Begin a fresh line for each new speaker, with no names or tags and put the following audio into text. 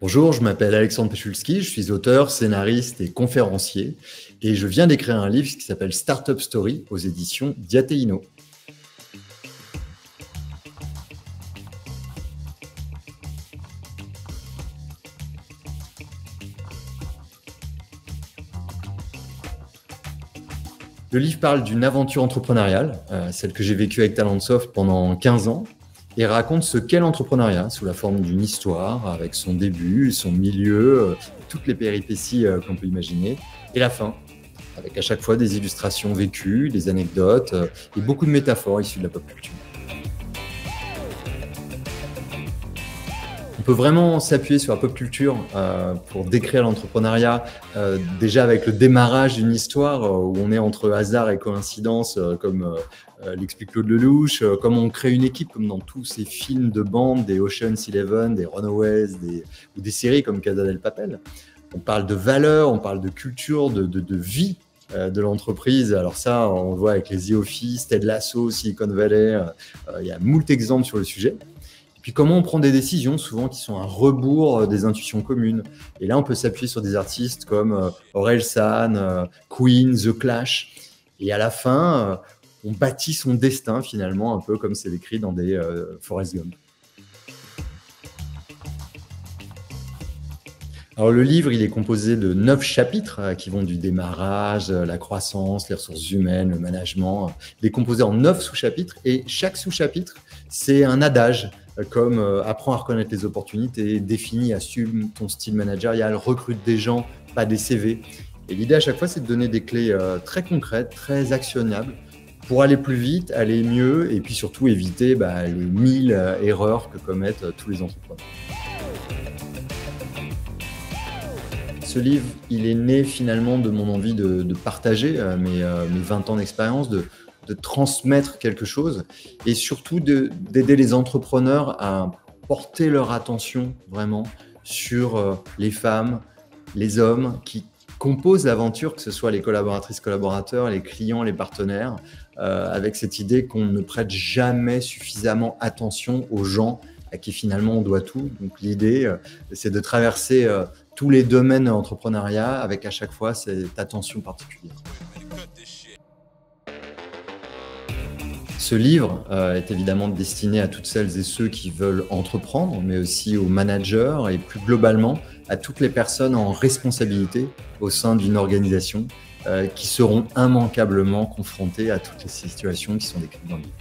Bonjour, je m'appelle Alexandre Pechulski, je suis auteur, scénariste et conférencier et je viens d'écrire un livre qui s'appelle Startup Story aux éditions Diatéino. Le livre parle d'une aventure entrepreneuriale, celle que j'ai vécue avec Talentsoft pendant 15 ans, et raconte ce qu'est l'entrepreneuriat sous la forme d'une histoire, avec son début, son milieu, toutes les péripéties qu'on peut imaginer, et la fin, avec à chaque fois des illustrations vécues, des anecdotes et beaucoup de métaphores issues de la pop culture. On peut vraiment s'appuyer sur la pop culture pour décrire l'entrepreneuriat, déjà avec le démarrage d'une histoire où on est entre hasard et coïncidence, comme l'explique Claude Lelouch, comme on crée une équipe, comme dans tous ces films de bande, des Ocean's 11, des Runaways, ou des séries comme Casa del Papel. On parle de valeurs, on parle de culture, de vie de l'entreprise. Alors ça, on le voit avec les The Office, Ted Lasso, Silicon Valley, il y a moult exemples sur le sujet. Puis comment on prend des décisions, souvent qui sont à rebours des intuitions communes. Et là, on peut s'appuyer sur des artistes comme Orelsan, Queen, The Clash. Et à la fin, on bâtit son destin finalement, un peu comme c'est décrit dans des Forrest Gump. Alors le livre, il est composé de 9 chapitres qui vont du démarrage, la croissance, les ressources humaines, le management. Il est composé en 9 sous-chapitres et chaque sous-chapitre, c'est un adage comme apprends à reconnaître les opportunités, définis, assume ton style managérial, recrute des gens, pas des CV. Et l'idée à chaque fois, c'est de donner des clés très concrètes, très actionnables pour aller plus vite, aller mieux et puis surtout éviter les 1000 erreurs que commettent tous les entrepreneurs. Ce livre, il est né finalement de mon envie de partager mes 20 ans d'expérience, de transmettre quelque chose et surtout d'aider les entrepreneurs à porter leur attention vraiment sur les femmes, les hommes qui composent l'aventure, que ce soit les collaboratrices, collaborateurs, les clients, les partenaires, avec cette idée qu'on ne prête jamais suffisamment attention aux gens à qui finalement on doit tout. Donc l'idée, c'est de traverser tous les domaines de l'entrepreneuriat avec à chaque fois cette attention particulière. Ce livre est évidemment destiné à toutes celles et ceux qui veulent entreprendre, mais aussi aux managers et plus globalement à toutes les personnes en responsabilité au sein d'une organisation qui seront immanquablement confrontées à toutes les situations qui sont décrites dans le livre.